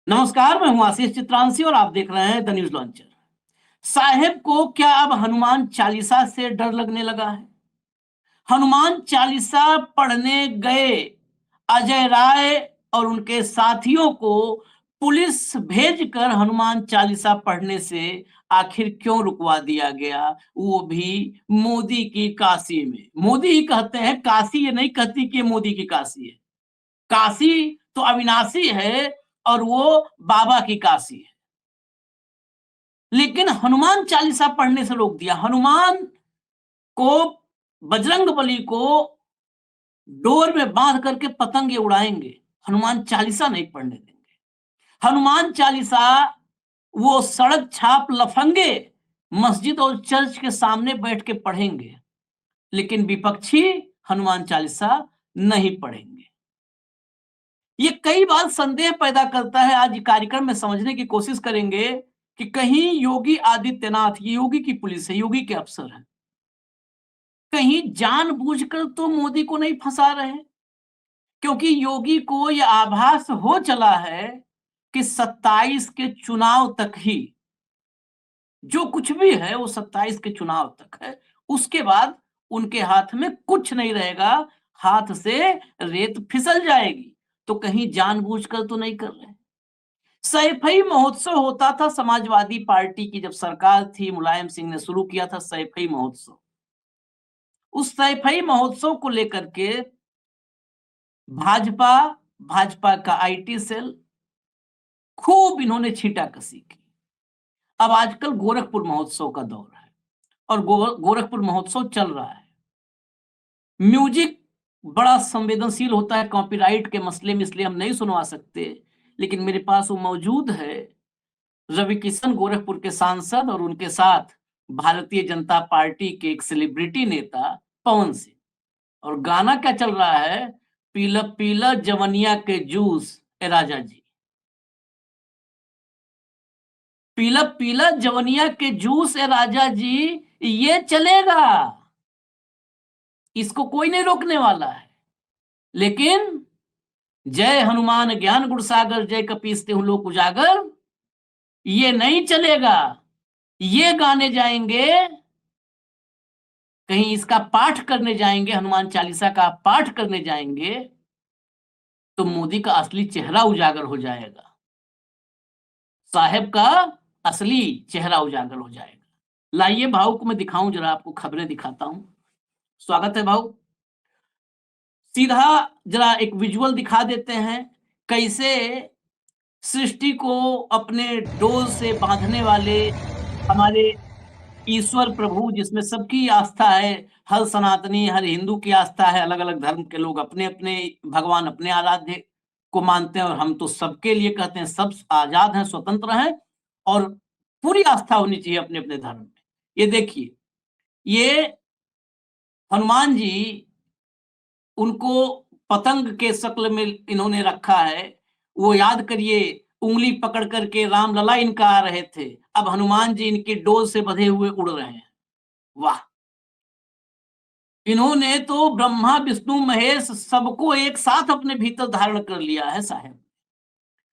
नमस्कार, मैं हूं आशीष चित्रांशी और आप देख रहे हैं द न्यूज लॉन्चर। साहेब को क्या अब हनुमान चालीसा से डर लगने लगा है? हनुमान चालीसा पढ़ने गए अजय राय और उनके साथियों को पुलिस भेजकर हनुमान चालीसा पढ़ने से आखिर क्यों रुकवा दिया गया, वो भी मोदी की काशी में। मोदी ही कहते हैं काशी, ये नहीं कहती कि ये मोदी की काशी है। काशी तो अविनाशी है और वो बाबा की काशी है। लेकिन हनुमान चालीसा पढ़ने से रोक दिया। हनुमान को, बजरंगबली को डोर में बांध करके पतंग ये उड़ाएंगे, हनुमान चालीसा नहीं पढ़ने देंगे। हनुमान चालीसा वो सड़क छाप लफंगे मस्जिद और चर्च के सामने बैठ के पढ़ेंगे, लेकिन विपक्षी हनुमान चालीसा नहीं पढ़ेंगे। ये कई बार संदेह पैदा करता है। आज कार्यक्रम में समझने की कोशिश करेंगे कि कहीं योगी आदित्यनाथ, ये योगी की पुलिस है, योगी के अफसर हैं, कहीं जानबूझकर तो मोदी को नहीं फंसा रहे हैं। क्योंकि योगी को यह आभास हो चला है कि 27 के चुनाव तक ही जो कुछ भी है वो 27 के चुनाव तक है। उसके बाद उनके हाथ में कुछ नहीं रहेगा, हाथ से रेत फिसल जाएगी। तो कहीं जानबूझकर तो नहीं कर रहे। सैफई महोत्सव होता था समाजवादी पार्टी की, जब सरकार थी, मुलायम सिंह ने शुरू किया था सैफई महोत्सव। उस सैफई महोत्सव को लेकर के भाजपा, भाजपा का आईटी सेल खूब इन्होंने छींटाकशी की। अब आजकल गोरखपुर महोत्सव का दौर है और गोरखपुर महोत्सव चल रहा है। म्यूजिक बड़ा संवेदनशील होता है कॉपीराइट के मसले में, इसलिए हम नहीं सुनवा सकते, लेकिन मेरे पास वो मौजूद है। रवि किशन गोरखपुर के सांसद और उनके साथ भारतीय जनता पार्टी के एक सेलिब्रिटी नेता पवन सिंह, और गाना क्या चल रहा है? पीला पीला जवनिया के जूस ए राजा जी। पीला पीला जवनिया के जूस ए राजा जी, ये चलेगा, इसको कोई नहीं रोकने वाला है। लेकिन जय हनुमान ज्ञान गुणसागर, जय कपीस तिहुँ लोक उजागर, ये नहीं चलेगा। ये गाने जाएंगे, कहीं इसका पाठ करने जाएंगे, हनुमान चालीसा का पाठ करने जाएंगे, तो मोदी का असली चेहरा उजागर हो जाएगा, साहेब का असली चेहरा उजागर हो जाएगा। लाइए भाऊ को मैं दिखाऊं, जरा आपको खबरें दिखाता हूं। स्वागत है भाऊ। सीधा जरा एक विजुअल दिखा देते हैं, कैसे सृष्टि को अपने डोर से बांधने वाले हमारे ईश्वर प्रभु, जिसमें सबकी आस्था है, हर सनातनी, हर हिंदू की आस्था है, अलग अलग धर्म के लोग अपने अपने भगवान, अपने आराध्य को मानते हैं, और हम तो सबके लिए कहते हैं, सब आजाद हैं, स्वतंत्र हैं, और पूरी आस्था होनी चाहिए अपने अपने धर्म में। ये देखिए, ये हनुमान जी, उनको पतंग के शक्ल में इन्होंने रखा है। वो याद करिए, उंगली पकड़ करके राम लला इनका आ रहे थे, अब हनुमान जी इनके डोर से बंधे हुए उड़ रहे हैं। वाह! इन्होंने तो ब्रह्मा विष्णु महेश सबको एक साथ अपने भीतर धारण कर लिया है साहब।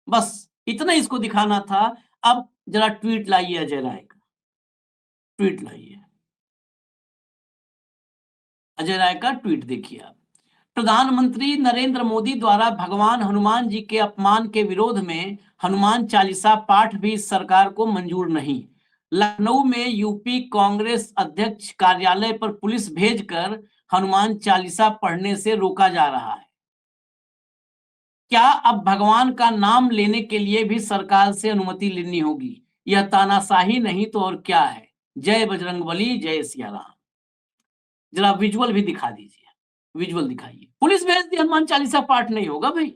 बस इतना इसको दिखाना था। अब जरा ट्वीट लाइए अजय राय का, ट्वीट लाइए अजय राय का ट्वीट देखिए आप। प्रधानमंत्री नरेंद्र मोदी द्वारा भगवान हनुमान जी के अपमान के विरोध में हनुमान चालीसा पाठ भी सरकार को मंजूर नहीं। लखनऊ में यूपी कांग्रेस अध्यक्ष कार्यालय पर पुलिस भेजकर हनुमान चालीसा पढ़ने से रोका जा रहा है। क्या अब भगवान का नाम लेने के लिए भी सरकार से अनुमति लेनी होगी? यह तानाशाही नहीं तो और क्या है। जय बजरंगबली, जय सिया राम। जरा विजुअल भी दिखा दीजिए, विजुअल दिखाइए। पुलिस भेज दी, हनुमान चालीसा पाठ नहीं होगा भाई,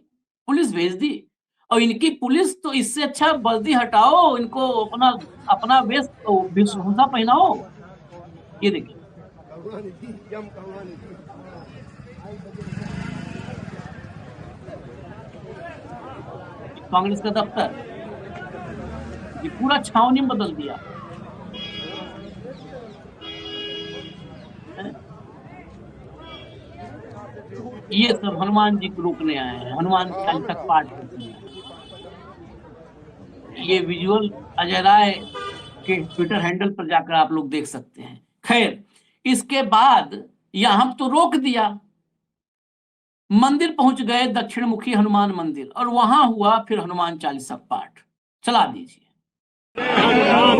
पुलिस भेज दी। और इनकी पुलिस तो, इससे अच्छा वर्दी हटाओ, इनको अपना अपना वेशभूषा पहनाओ। ये देखिए, कांग्रेस का दफ्तर, ये पूरा छावनी में बदल दिया। ये सब हनुमान जी को रोकने आए हैं, हनुमान चालीसा पाठ करने आए हैं। ये विजुअल अजय राय के ट्विटर हैंडल पर जाकर आप लोग देख सकते हैं। खैर, इसके बाद यहां तो रोक दिया, मंदिर पहुंच गए, दक्षिण मुखी हनुमान मंदिर, और वहां हुआ फिर हनुमान चालीसा पाठ। चला दीजिए। यहाँ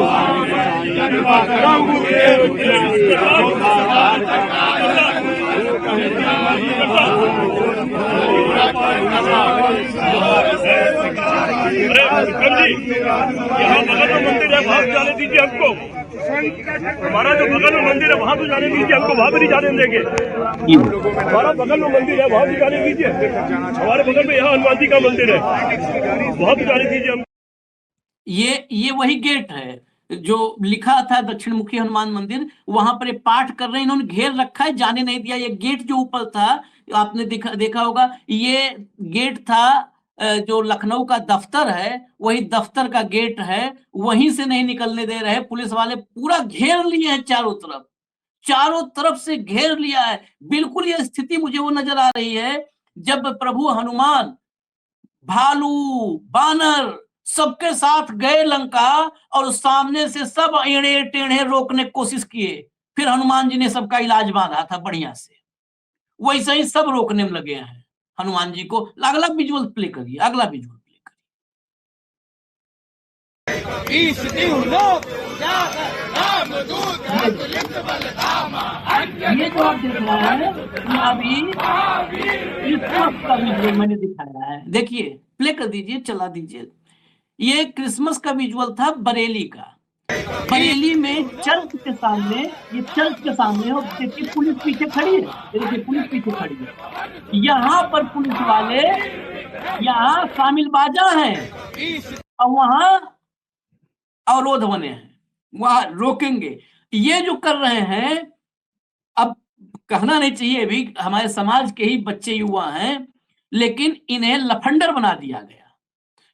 बगल में मंदिर है, वहाँ जाने दीजिए हमको। हमारा जो बगल में मंदिर है वहाँ तो जाने दीजिए हमको, वहाँ भी नहीं जाने देंगे। हमारा बगल में मंदिर है, वहाँ भी जाने दीजिए। हमारे बगल में यहाँ हनुमान जी का मंदिर है, वहाँ भी जाने दीजिए हमको। ये वही गेट है जो लिखा था दक्षिण मुखी हनुमान मंदिर, वहां पर ये पाठ कर रहे हैं, इन्होंने घेर रखा है, जाने नहीं दिया। ये गेट जो ऊपर था, आपने देखा होगा, ये गेट था जो लखनऊ का दफ्तर है, वही दफ्तर का गेट है, वहीं से नहीं निकलने दे रहे। पुलिस वाले पूरा घेर लिए हैं, चारों तरफ से घेर लिया है। बिल्कुल ये स्थिति मुझे वो नजर आ रही है जब प्रभु हनुमान भालू बानर सबके साथ गए लंका, और सामने से सब एड़े टेढ़े रोकने की कोशिश किए, फिर हनुमान जी ने सबका इलाज बांधा था बढ़िया से। वैसे ही सब रोकने में लगे हैं हनुमान जी को। अगला विजुअल प्ले करिए, अगला विजुअल प्ले करिए। ये जो आप देख रहे हैं, अभी क्रिसमस का विजुअल मैंने दिखाया है, देखिए, प्ले कर दीजिए, चला दीजिए। ये क्रिसमस का विजुअल था बरेली का। बरेली में चर्च के सामने, ये चर्च के सामने हो, देखिए पुलिस पीछे खड़ी है, देखिए पुलिस पीछे खड़ी है। यहाँ पर पुलिस वाले, यहाँ शामिल बाजा है, और वहां अवरोध बने हैं, वहां रोकेंगे। ये जो कर रहे हैं, अब कहना नहीं चाहिए, भी हमारे समाज के ही बच्चे युवा हैं, लेकिन इन्हें लफंडर बना दिया गया।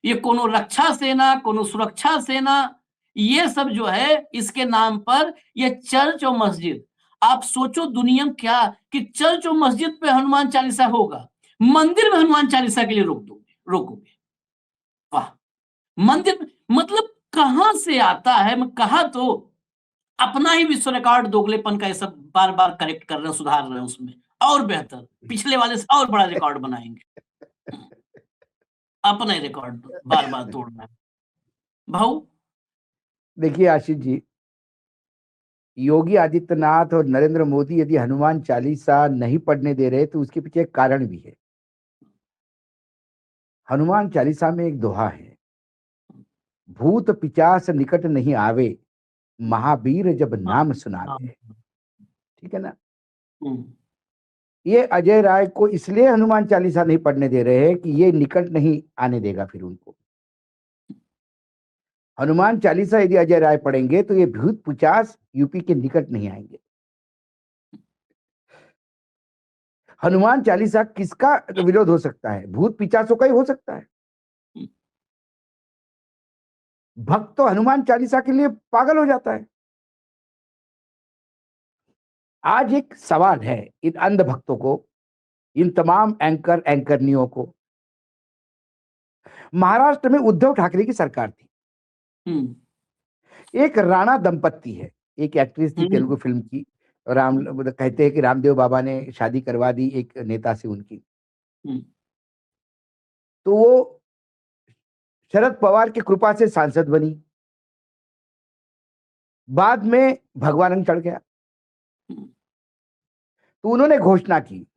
ये कोनो रक्षा सेना, कोनो सुरक्षा सेना, ये सब जो है इसके नाम पर ये चर्च और मस्जिद। आप सोचो दुनिया में क्या कि चर्च और मस्जिद पे हनुमान चालीसा होगा, मंदिर में हनुमान चालीसा के लिए रोकोगे? वाह! मंदिर मतलब कहां से आता है? मैं कहा तो अपना ही विश्व रिकॉर्ड दोगलेपन का ये सब बार बार करेक्ट कर रहे हैं, सुधार रहे हैं, उसमें और बेहतर, पिछले वाले से और बड़ा रिकॉर्ड बनाएंगे। अपना ही रिकॉर्ड बार बार तोड़ना है भाऊ। देखिए आशीष जी, योगी आदित्यनाथ और नरेंद्र मोदी यदि हनुमान चालीसा नहीं पढ़ने दे रहे तो उसके पीछे एक कारण भी है। हनुमान चालीसा में एक दोहा है, भूत पिचास निकट नहीं आवे, महावीर जब नाम सुनावे। ठीक है ना? ये अजय राय को इसलिए हनुमान चालीसा नहीं पढ़ने दे रहे हैं कि ये निकट नहीं आने देगा फिर उनको। हनुमान चालीसा यदि अजय राय पढ़ेंगे तो ये भूत पिचास यूपी के निकट नहीं आएंगे। हनुमान चालीसा किसका विरोध हो सकता है? भूत पिचासों का ही हो सकता है। भक्त तो हनुमान चालीसा के लिए पागल हो जाता है। आज एक सवाल है इन अंध भक्तों को, इन तमाम एंकरनियों को। महाराष्ट्र में उद्धव ठाकरे की सरकार थी, एक राणा दंपत्ति है, एक एक्ट्रेस थी तेलुगु फिल्म की, कहते हैं कि रामदेव बाबा ने शादी करवा दी एक नेता से उनकी। तो वो शरद पवार की कृपा से सांसद बनी, बाद में भगवा रंग चढ़ गया। तो उन्होंने घोषणा की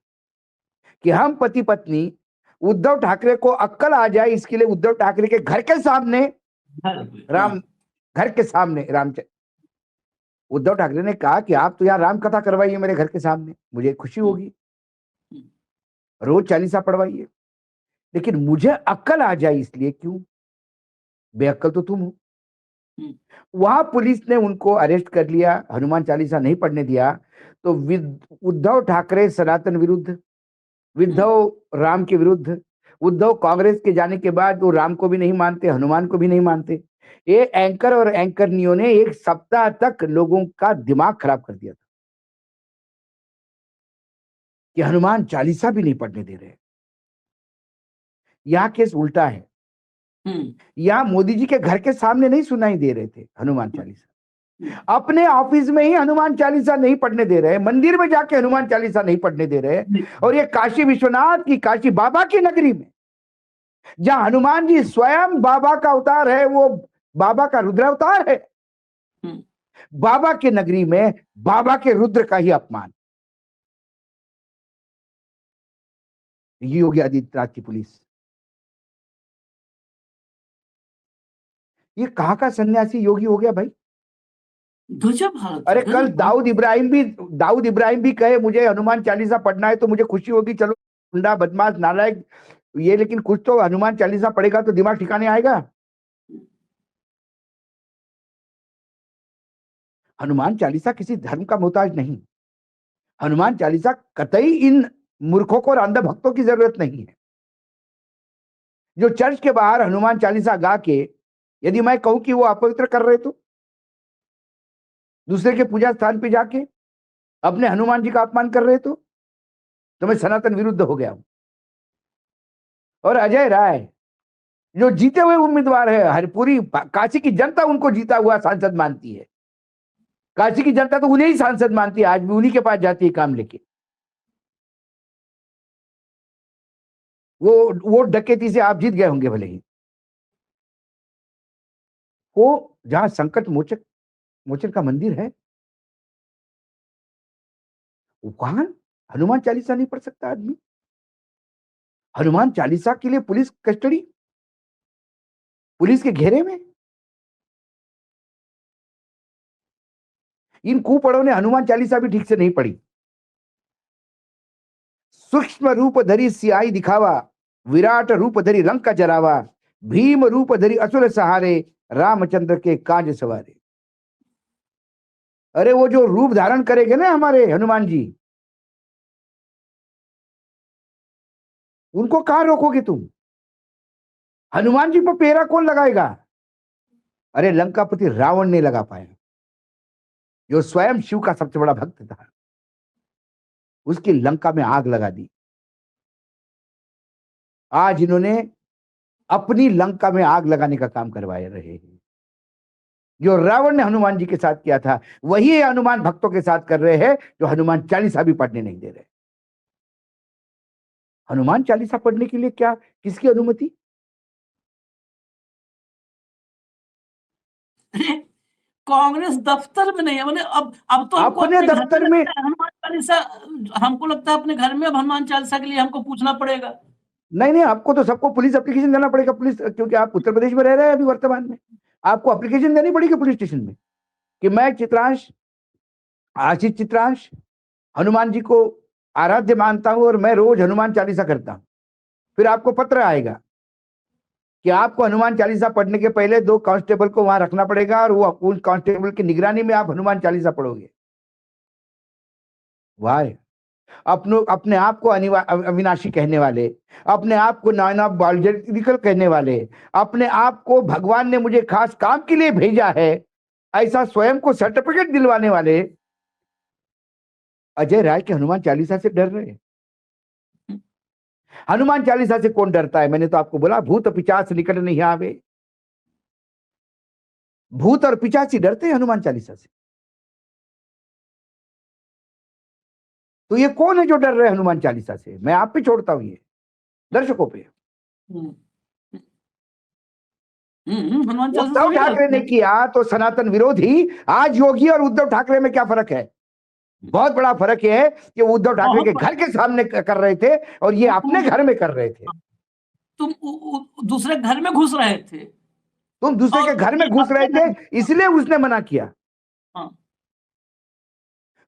कि हम पति पत्नी, उद्धव ठाकरे को अक्कल आ जाए इसके लिए उद्धव ठाकरे के घर के सामने उद्धव ठाकरे ने कहा कि आप तो यहाँ राम कथा करवाइए मेरे घर के सामने, मुझे खुशी होगी, रोज चालीसा पढ़वाइए, लेकिन मुझे अक्कल आ जाए इसलिए क्यों? बेअक्कल तो तुम हो। वहां पुलिस ने उनको अरेस्ट कर लिया, हनुमान चालीसा नहीं पढ़ने दिया। तो उद्धव ठाकरे सनातन विरुद्ध, उद्धव राम के विरुद्ध, उद्धव कांग्रेस के जाने के बाद वो राम को भी नहीं मानते, हनुमान को भी नहीं मानते। ये एंकर और एंकरनियों ने एक सप्ताह तक लोगों का दिमाग खराब कर दिया था कि हनुमान चालीसा भी नहीं पढ़ने दे रहे। यहां केस उल्टा है। यहाँ मोदी जी के घर के सामने नहीं सुनाई दे रहे थे हनुमान चालीसा, अपने ऑफिस में ही हनुमान चालीसा नहीं पढ़ने दे रहे, मंदिर में जाके हनुमान चालीसा नहीं पढ़ने दे रहे, और ये काशी विश्वनाथ की, काशी बाबा की नगरी में, जहां हनुमान जी स्वयं बाबा का अवतार है, वो बाबा का रुद्रावतार है, बाबा की नगरी में बाबा के रुद्र का ही अपमान। ये योगी आदित्यनाथ की पुलिस, ये कहां का सन्यासी योगी हो गया भाई। गजब हालत। अरे कल दाऊद इब्राहिम भी कहे मुझे हनुमान चालीसा पढ़ना है तो मुझे खुशी होगी, चलो गुंडा बदमाश नालायक ये, लेकिन कुछ तो हनुमान चालीसा पढ़ेगा तो दिमाग ठिकाने आएगा। हनुमान चालीसा किसी धर्म का मोहताज नहीं, हनुमान चालीसा कतई इन मूर्खों को और अंध भक्तों की जरूरत नहीं है जो चर्च के बाहर हनुमान चालीसा गा के, यदि मैं कहूं कि वो अपवित्र कर रहे तो, दूसरे के पूजा स्थान पे जाके अपने हनुमान जी का अपमान कर रहे तो मैं सनातन विरुद्ध हो गया हूं। और अजय राय जो जीते हुए उम्मीदवार है, हर पूरी काशी की जनता उनको जीता हुआ सांसद मानती है, काशी की जनता तो उन्हें ही सांसद मानती है, आज भी उन्हीं के पास जाती है काम लेके। वो डकैती से आप जीत गए होंगे भले ही, वो जहां संकट मोचन का मंदिर है, वो कहां हनुमान चालीसा नहीं पढ़ सकता आदमी। हनुमान चालीसा के लिए पुलिस कस्टडी, पुलिस के घेरे में। इन कुपड़ों ने हनुमान चालीसा भी ठीक से नहीं पढ़ी। सूक्ष्म रूप धरी सियाई दिखावा, विराट रूप धरी लंका जरावा, भीम रूप धरी असुर सहारे, रामचंद्र के काज सवारे। अरे वो जो रूप धारण करेंगे ना हमारे हनुमान जी, उनको कहां रोकोगे तुम? हनुमान जी पर पेरा कौन लगाएगा? अरे लंकापति रावण ने लगा पाया, जो स्वयं शिव का सबसे बड़ा भक्त था, उसकी लंका में आग लगा दी। आज इन्होंने अपनी लंका में आग लगाने का काम करवा रहे हैं। जो रावण ने हनुमान जी के साथ किया था वही हनुमान भक्तों के साथ कर रहे हैं, जो हनुमान चालीसा भी पढ़ने नहीं दे रहे। हनुमान चालीसा पढ़ने के लिए क्या, किसकी अनुमति? कांग्रेस दफ्तर में नहीं है, मैंने अब तो अपने दफ्तर में हनुमान चालीसा, हमको लगता है अपने घर में अब हनुमान चालीसा के लिए हमको पूछना पड़ेगा। नहीं, आपको तो सबको पुलिस एप्लीकेशन देना पड़ेगा, पुलिस, क्योंकि आप उत्तर प्रदेश में रह रहे हैं अभी वर्तमान में, आपको एप्लीकेशन देनी पड़ेगी पुलिस स्टेशन में कि मैं आशीष चित्रांश हनुमान जी को आराध्य मानता हूं और मैं रोज हनुमान चालीसा करता हूं। फिर आपको पत्र आएगा कि आपको हनुमान चालीसा पढ़ने के पहले 2 कांस्टेबल को वहां रखना पड़ेगा और वो उन कांस्टेबल की निगरानी में आप हनुमान चालीसा पढ़ोगे। वाह, अपने आप को अविनाशी कहने वाले, अपने आप को नाना बायोलॉजिकल कहने वाले, अपने आप को भगवान ने मुझे खास काम के लिए भेजा है, ऐसा स्वयं को सर्टिफिकेट दिलवाने वाले अजय राय के हनुमान चालीसा से डर रहे हैं। हनुमान चालीसा से कौन डरता है? मैंने तो आपको बोला भूत पिशाच निकट नहीं आवे। भूत और पिशाची डरते हैं हनुमान चालीसा से। तो ये कौन है जो डर रहे हैं हनुमान चालीसा से? मैं आप पे छोड़ता हूं ये दर्शकों पे। उद्धव ठाकरे ने किया तो सनातन विरोधी, आज योगी और उद्धव ठाकरे में क्या फर्क है? बहुत बड़ा फर्क यह है कि उद्धव ठाकरे के घर के सामने कर रहे थे और ये अपने घर में कर रहे थे। तुम दूसरे घर में घुस रहे थे, तुम दूसरे के घर में घुस रहे थे, इसलिए उसने मना किया।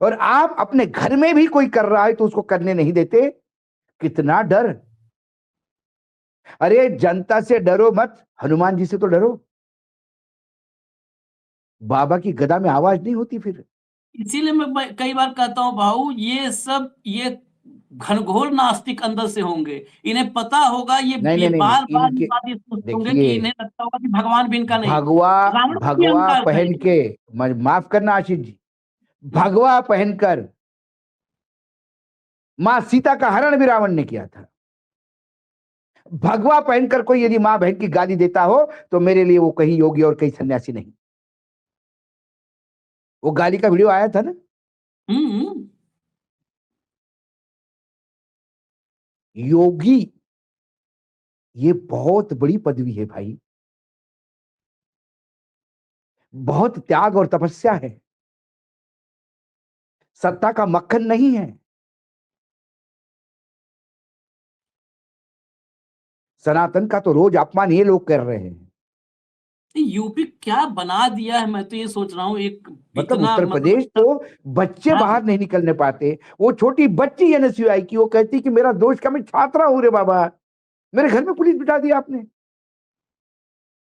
और आप अपने घर में भी कोई कर रहा है तो उसको करने नहीं देते। कितना डर! अरे जनता से डरो मत, हनुमान जी से तो डरो। बाबा की गदा में आवाज नहीं होती फिर। इसीलिए मैं कई बार कहता हूं भाऊ, ये घनघोर नास्तिक अंदर से होंगे, इन्हें पता होगा ये बार होंगे कि इन्हें लगता होगा कि भगवान भी इनका नहीं। भगवा पहन के, माफ करना आशीष जी, भगवा पहनकर मां सीता का हरण भी रावण ने किया था। भगवा पहनकर कोई यदि मां बहन की गाली देता हो तो मेरे लिए वो कहीं योगी और कहीं सन्यासी नहीं। वो गाली का वीडियो आया था ना, हम्म। योगी ये बहुत बड़ी पदवी है भाई, बहुत त्याग और तपस्या है, सत्ता का मक्खन नहीं है। सनातन का तो रोज अपमान ये लोग कर रहे हैं। यूपी क्या बना दिया है, मैं तो ये सोच रहा हूँ। एक मतलब इतना उत्तर प्रदेश तो बच्चे हाँ। बाहर नहीं निकलने पाते। वो छोटी बच्ची एनएसयूआई की वो कहती कि मेरा दोष क्या, मैं छात्रा हूं रे बाबा, मेरे घर में पुलिस बिठा दिया आपने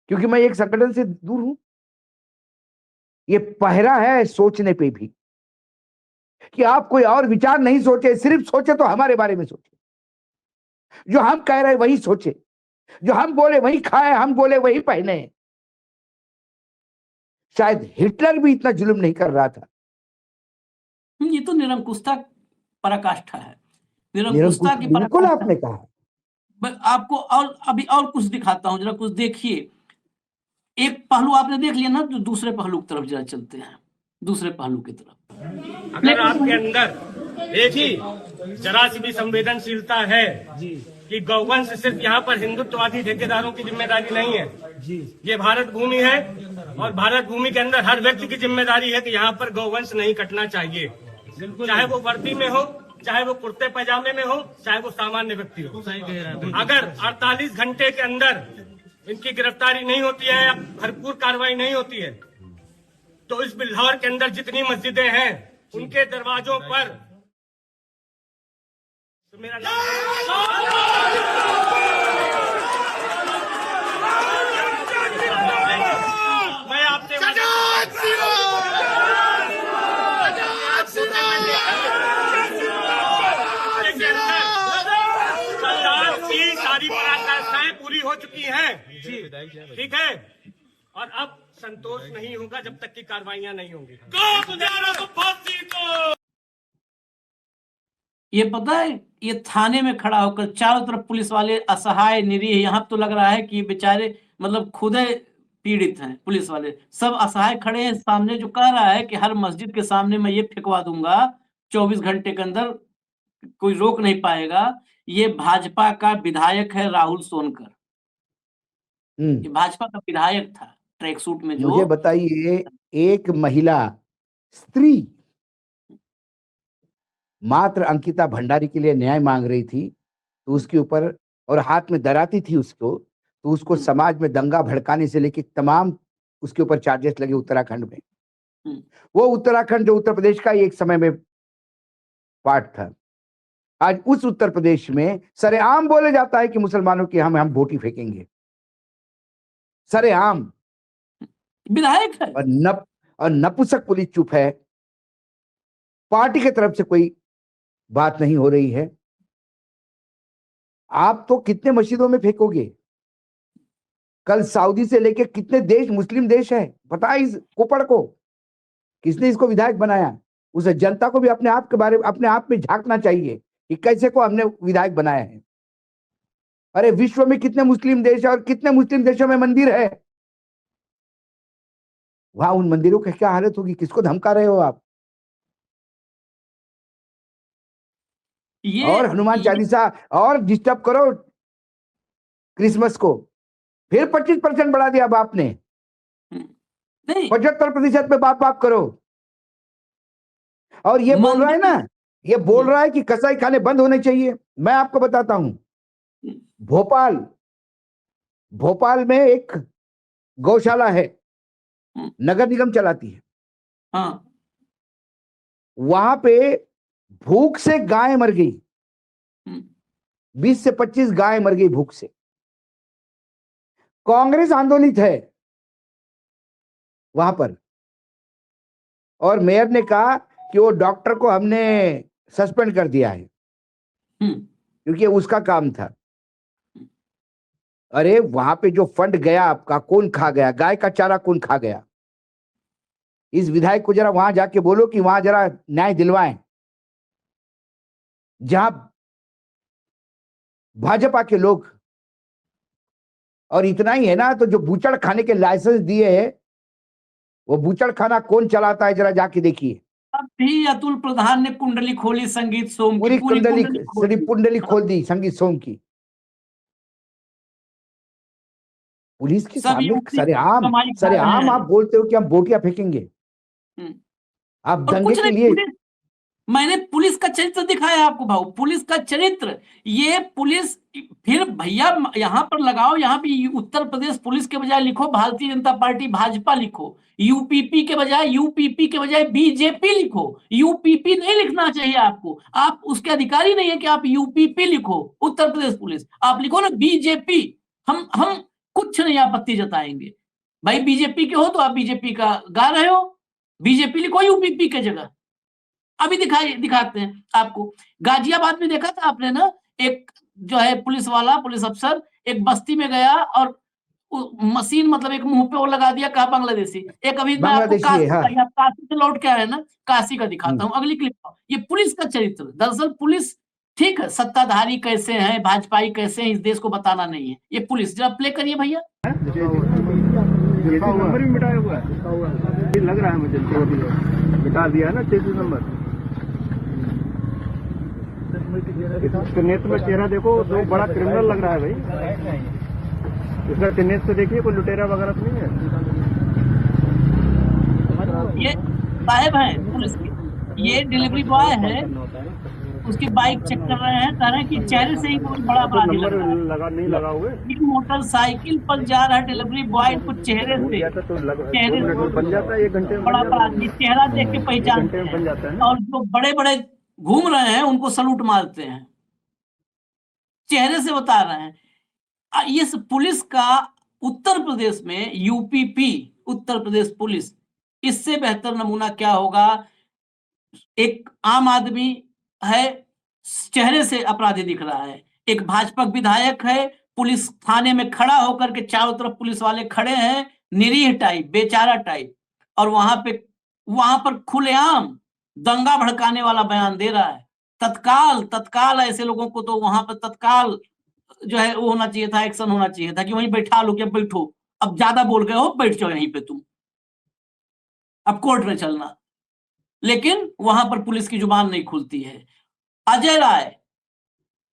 क्योंकि मैं एक संगठन से दूर हूं। ये पहरा है सोचने पे भी कि आप कोई और विचार नहीं सोचे, सिर्फ सोचे तो हमारे बारे में सोचे, जो हम कह रहे वही सोचे, जो हम बोले वही खाए, हम बोले वही पहने। शायद हिटलर भी इतना जुल्म नहीं कर रहा था। ये तो निरंकुशता पराकाष्ठा है, निरंकुशता निरंकुश की बिल्कुल पराकाष्ठा। आपने कहा। मैं आपको और अभी और कुछ दिखाता हूं, जरा कुछ देखिए। एक पहलू आपने देख लिया ना, तो दूसरे पहलू की तरफ जरा चलते हैं, दूसरे पहलू की तरफ। अगर आपके अंदर एक ही जरा सी भी संवेदनशीलता है कि गौवंश सिर्फ यहाँ पर हिंदुत्ववादी ठेकेदारों की जिम्मेदारी नहीं है, ये भारत भूमि है और भारत भूमि के अंदर हर व्यक्ति की जिम्मेदारी है कि यहाँ पर गौवंश नहीं कटना चाहिए, चाहे वो वर्दी में हो, चाहे वो कुर्ते पैजामे में हो, चाहे वो सामान्य व्यक्ति हो। अगर 48 घंटे के अंदर इनकी गिरफ्तारी नहीं होती है या भरपूर कार्रवाई नहीं होती है तो इस बिल्हौर के अंदर जितनी मस्जिदें हैं उनके दरवाजों पर तो मेरा मैं आपसे सरकार की सारी पराकाष्ठाएं पूरी हो चुकी हैं, ठीक है, और अब संतोष नहीं होगा जब तक की कार्रवाइयां नहीं होंगी। ये पता है, ये थाने में खड़ा होकर चारों तरफ पुलिस वाले असहाय निरीह, यहाँ तो लग रहा है कि ये बेचारे मतलब खुद पीड़ित हैं। पुलिस वाले सब असहाय खड़े हैं सामने, जो कह रहा है कि हर मस्जिद के सामने मैं ये फेंकवा दूंगा 24 घंटे के अंदर, कोई रोक नहीं पाएगा। ये भाजपा का विधायक है राहुल सोनकर, ये भाजपा का विधायक था, ट्रैक सूट में जो। मुझे बताइए, एक महिला स्त्री मात्र अंकिता भंडारी के लिए न्याय मांग रही थी तो उसके ऊपर, और हाथ में दराती थी उसको, तो उसको समाज में दंगा भड़काने से लेके तमाम उसके ऊपर चार्जेस लगे उत्तराखंड में। वो उत्तराखंड जो उत्तर प्रदेश का एक समय में पार्ट था, आज उस उत्तर प्रदेश में सरेआम बोले जाता है कि मुसलमानों की हम वोटी फेंकेंगे, सरेआम। विधायक है और नपुंसक पुलिस चुप है, पार्टी की तरफ से कोई बात नहीं हो रही है। आप तो कितने मस्जिदों में फेंकोगे? कल सऊदी से लेके कितने देश मुस्लिम देश है, पता है इस कुपड़ को? किसने इसको विधायक बनाया? उस जनता को भी अपने आप के बारे में, अपने आप में झांकना चाहिए कि कैसे को हमने विधायक बनाया है। अरे विश्व में कितने मुस्लिम देश है और कितने मुस्लिम देशों में मंदिर है, वहां उन मंदिरों की क्या हालत होगी? किसको धमका रहे हो आप? और हनुमान चालीसा और डिस्टर्ब करो क्रिसमस को, फिर 25% बढ़ा दिया बाप ने, 75% में बाप करो। और ये बोल रहा है ना, ये बोल रहा है कि कसाई खाने बंद होने चाहिए। मैं आपको बताता हूं, भोपाल में एक गौशाला है, नगर निगम चलाती है। हाँ। वहां पे भूख से गाय मर गई, 20 से 25 गाय मर गई भूख से। कांग्रेस आंदोलित है वहां पर, और मेयर ने कहा कि वो डॉक्टर को हमने सस्पेंड कर दिया है क्योंकि उसका काम था। अरे वहां पे जो फंड गया आपका, कौन खा गया? गाय का चारा कौन खा गया? इस विधायक को जरा वहां जाके बोलो कि वहां जरा न्याय दिलवाएं, जहां भाजपा के लोग और इतना ही है ना, तो जो बूचड़ खाने के लाइसेंस दिए है, वो बूचड़ खाना कौन चलाता है, जरा जाके देखिए। अब भी अतुल प्रधान ने कुंडली खोली संगीत सोम की, पूरी पूरी कुंडली, कुंडली खोल सिर्फ दी। कुंडली खोल दी संगीत सोम की। पुलिस के सब ये सामने उसी सरेआम कमाई खा रहे सरेआम हैं। आप बोलते हो कि हम बोटियां फेंकेंगे। हम्म। आप और दंगे कुछ के नहीं, लिए। मैंने पुलिस का चरित्र दिखाया आपको भाऊ, पुलिस का चरित्र। ये पुलिस, फिर भैया यहां पर लगाओ, यहां भी उत्तर प्रदेश पुलिस के बजाय लिखो भारतीय जनता पार्टी भाजपा लिखो, यूपीपी के बजाय बीजेपी लिखो। यूपीपी नहीं लिखना चाहिए आपको, आप उसके अधिकारी नहीं है कि आप यूपीपी लिखो, उत्तर प्रदेश पुलिस। आप लिखो ना बीजेपी, हम कुछ नहीं आपत्ति जताएंगे। भाई बीजेपी के हो तो आप बीजेपी का गा रहे हो, बीजेपी लिखो यूपीपी के जगह। अभी दिखाते हैं आपको। गाजियाबाद में देखा था आपने ना, एक जो है पुलिस वाला, पुलिस अफसर एक बस्ती में गया और मशीन, मतलब एक मुंह पे वो लगा दिया, कहा बांग्लादेशी। एक अभी मैं आपको बांग्लादेशी है, हाँ। आप काशी से लौट के आए ना, काशी का दिखाता हूँ अगली क्लिप। ये पुलिस का चरित्र। दरअसल पुलिस, ठीक है, सत्ताधारी कैसे हैं, भाजपाई कैसे हैं, इस देश को बताना नहीं है। ये पुलिस, जरा प्ले करिए भैया। नंबर भी मिटाया हुआ है, लग रहा है मुझे, मिटा दिया है ना 33 नंबर। इसके नेत्र में चेहरा देखो, तो बड़ा क्रिमिनल लग रहा है भाई। इसका नेत्र से देखिए, कोई लुटेरा वगैरह तो नहीं है। ये साहब है पुलिस के, ये डिलीवरी बॉय है, उसकी बाइक चेक कर रहे हैं, कह रहे हैं कि चेहरे से ही कोई बड़ा अपराधी लग रहा है। लगा नहीं लगा हुए, मोटरसाइकिल पर जा रहा है डिलीवरी बॉय, को चेहरे से बन जाता है 1 घंटे में, बड़ा अपराधी चेहरा देख के पहचानते हैं। बन जाता है। और जो बड़े बड़े घूम रहे हैं उनको सलूट मारते हैं, चेहरे से बता रहे हैं। इस पुलिस का उत्तर प्रदेश में, यूपीपी उत्तर प्रदेश पुलिस, इससे बेहतर नमूना क्या होगा। एक आम आदमी है, चेहरे से अपराधी दिख रहा है। एक भाजपा विधायक है, पुलिस थाने में खड़ा होकर के चारों तरफ पुलिस वाले खड़े हैं, निरीह टाइप, बेचारा टाइप, और वहां पर खुलेआम दंगा भड़काने वाला बयान दे रहा है। तत्काल ऐसे लोगों को तो वहां पर तत्काल जो है वो होना चाहिए था, एक्शन होना चाहिए था कि वहीं बैठा लो, क्या बैठो, अब ज्यादा बोल गए हो, बैठ जाओ यहीं पे तुम, अब कोर्ट में चलना। लेकिन वहां पर पुलिस की जुबान नहीं खुलती है। अजय राय,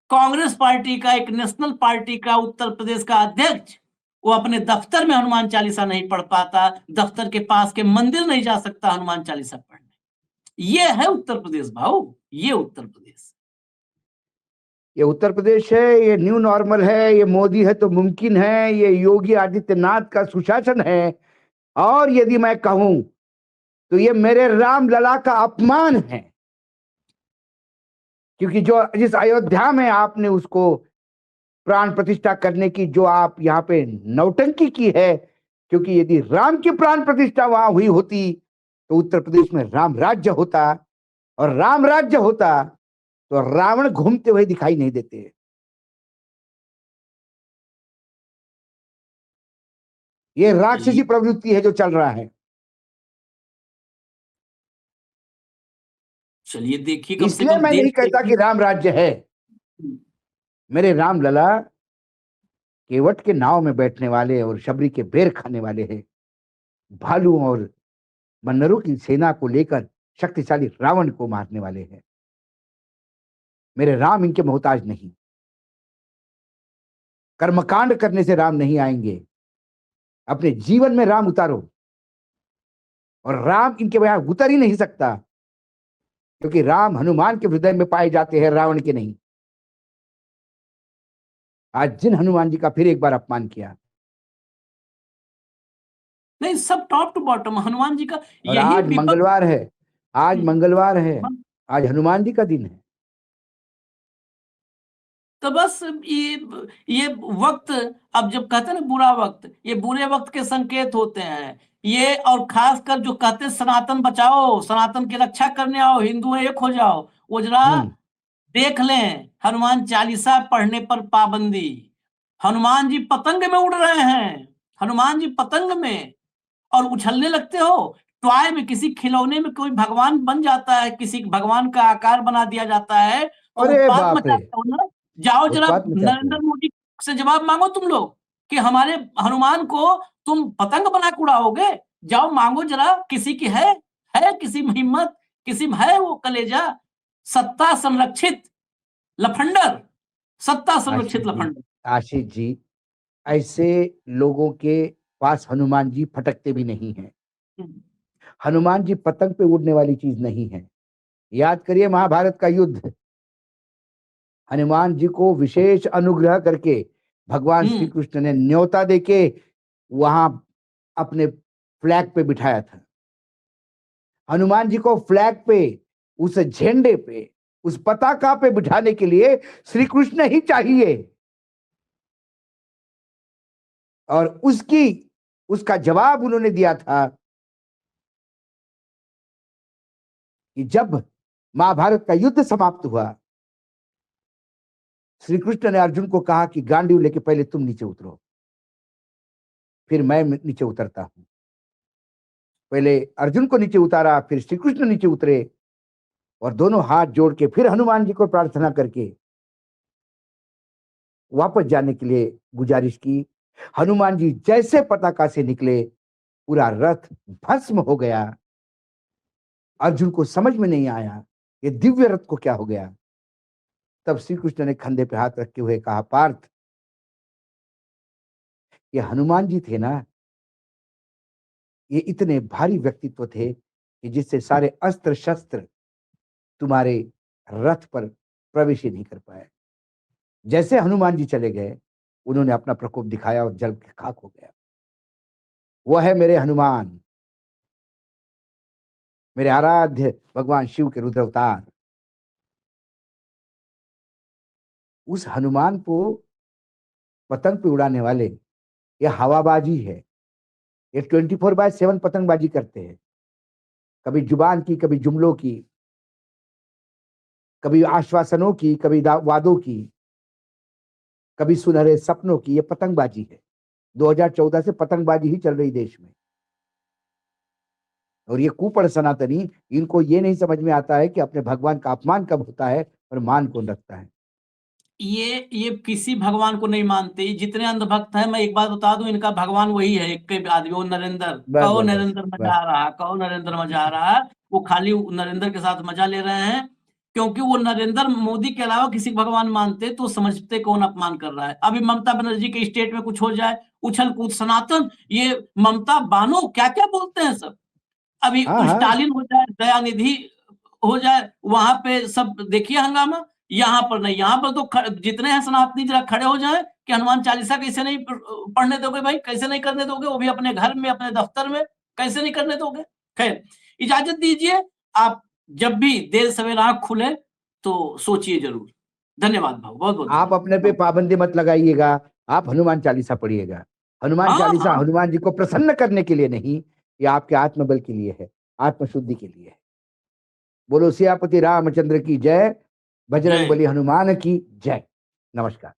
कांग्रेस पार्टी का, एक नेशनल पार्टी का उत्तर प्रदेश का अध्यक्ष, वो अपने दफ्तर में हनुमान चालीसा नहीं पढ़ पाता, दफ्तर के पास के मंदिर नहीं जा सकता हनुमान चालीसा पढ़ने। ये है उत्तर प्रदेश भाऊ, ये उत्तर प्रदेश। ये उत्तर प्रदेश है, ये न्यू नॉर्मल है, ये मोदी है तो मुमकिन है, ये योगी आदित्यनाथ का सुशासन है। और यदि मैं कहूं तो ये मेरे राम लला का अपमान है, क्योंकि जो जिस अयोध्या में आपने उसको प्राण प्रतिष्ठा करने की जो आप यहाँ पे नौटंकी की है, क्योंकि यदि राम की प्राण प्रतिष्ठा वहां हुई होती तो उत्तर प्रदेश में राम राज्य होता, और राम राज्य होता तो रावण घूमते हुए दिखाई नहीं देते। ये राक्षसी प्रवृत्ति है जो चल रहा है। चलिए देखिए, इसलिए मैं नहीं कहता कि राम राज्य है। मेरे राम लला केवट के नाव में बैठने वाले और शबरी के बेर खाने वाले हैं, भालू और बंदरों की सेना को लेकर शक्तिशाली रावण को मारने वाले हैं। मेरे राम इनके मोहताज नहीं। कर्मकांड करने से राम नहीं आएंगे, अपने जीवन में राम उतारो, और राम इनके बगैर उतर ही नहीं सकता, क्योंकि राम हनुमान के हृदय में पाए जाते हैं, रावण के नहीं। आज जिन हनुमान जी का फिर एक बार अपमान किया, नहीं, सब top to bottom Hanuman ji का। और आज मंगलवार है, आज मंगलवार है, आज हनुमान जी का दिन है। तो बस ये वक्त, अब जब कहते हैं ना बुरा वक्त, ये बुरे वक्त के संकेत होते हैं ये। और खासकर जो कहते हैं सनातन बचाओ, सनातन की रक्षा करने आओ, हिंदू एक हो जाओ, वो जरा देख लें हनुमान चालीसा पढ़ने पर पाबंदी। हनुमान जी पतंग में उड़ रहे हैं, हनुमान जी पतंग में, और उछलने लगते हो। टॉय में, किसी खिलौने में कोई भगवान बन जाता है, किसी भगवान का आकार बना दिया जाता है, तो अरे उत्पात बाप रे, मचाते हो ना। जाओ जरा उत्पात मचाते हो। नरेंद्र मोदी से जवाब मांगो तुम लोग, कि हमारे हनुमान को तुम पतंग बना के उड़ाओगे? जाओ मांगो जरा, किसी की है किसी में हिम्मत, किसी में है वो कलेजा? सत्ता संरक्षित लफंडर, सत्ता संरक्षित लफंडर। आशीष जी, ऐसे लोगों के पास हनुमान जी फटकते भी नहीं हैं। हनुमान जी पतंग पे उड़ने वाली चीज नहीं है। याद करिए महाभारत का युद्ध, हनुमान जी को विशेष अनुग्रह करके भगवान श्री कृष्ण ने न्योता देके वहां अपने फ्लैग पे बिठाया था। हनुमान जी को फ्लैग पे, उस झंडे पे, उस पताका पे बिठाने के लिए श्री कृष्ण ही चाहिए। और उसका जवाब उन्होंने दिया था कि जब महाभारत का युद्ध समाप्त हुआ, श्री कृष्ण ने अर्जुन को कहा कि गांडीव लेके पहले तुम नीचे उतरो, फिर मैं नीचे उतरता हूं। पहले अर्जुन को नीचे उतारा, फिर श्री कृष्ण नीचे उतरे और दोनों हाथ जोड़ के फिर हनुमान जी को प्रार्थना करके वापस जाने के लिए गुजारिश की। हनुमान जी जैसे पताका से निकले, पूरा रथ भस्म हो गया। अर्जुन को समझ में नहीं आया ये दिव्य रथ को क्या हो गया। तब श्री कृष्ण ने कंधे पे हाथ रखे हुए कहा, पार्थ, ये हनुमान जी थे ना, ये इतने भारी व्यक्तित्व थे कि जिससे सारे अस्त्र शस्त्र तुम्हारे रथ पर प्रवेश ही नहीं कर पाए। जैसे हनुमान जी चले गए, उन्होंने अपना प्रकोप दिखाया और जल के खाक हो गया। वो है मेरे हनुमान, मेरे आराध्य भगवान शिव के रुद्र अवतार। उस हनुमान को पतंग पे उड़ाने वाले ये हवाबाजी है। ये 24/7 पतंगबाजी करते हैं, कभी जुबान की, कभी जुमलों की, कभी आश्वासनों की, कभी वादों की, कभी सुनहरे सपनों की। ये पतंगबाजी है। 2014 से पतंगबाजी ही चल रही देश में। और ये कुपड़ सनातनी, इनको ये नहीं समझ में आता है कि अपने भगवान का अपमान कब होता है और मान कौन रखता है। ये किसी भगवान को नहीं मानते। जितने अंधभक्त हैं, मैं एक बात बता दूं, इनका भगवान वही है, एक ही आदमी, वो नरेंद्र। कहो नरेंद्र मजा आ रहा, कहो नरेंद्र मजा आ रहा। वो खाली नरेंद्र के साथ मजा ले रहे हैं, क्योंकि वो नरेंद्र मोदी के अलावा किसी भगवान मानते तो समझते कौन अपमान कर रहा है। अभी ममता बनर्जी के स्टेट में कुछ हो जाए, उछल कूद सनातन, ये ममता बानो क्या क्या बोलते हैं सब। अभी स्टालिन हो जाए, दयानिधि हो जाए, वहां पे सब देखिए हंगामा। यहाँ पर नहीं, यहाँ पर तो जितने हैं सनातनी जरा खड़े हो जाए कि हनुमान चालीसा कैसे नहीं पढ़ने दोगे भाई, कैसे नहीं करने दोगे, वो भी अपने घर में, अपने दफ्तर में, कैसे नहीं करने दोगे। खैर, इजाजत दीजिए, आप जब भी देर सवेर आंख खुले तो सोचिए जरूर। धन्यवाद भाव, बहुत बहुत। आप अपने पे पाबंदी मत लगाइएगा, आप हनुमान चालीसा पढ़िएगा। हनुमान चालीसा हनुमान जी को प्रसन्न करने के लिए नहीं, ये आपके आत्मबल के लिए है, आत्मशुद्धि के लिए है। बोलो सियापति रामचंद्र की जय, बजरंग बली हनुमान की जय। नमस्कार।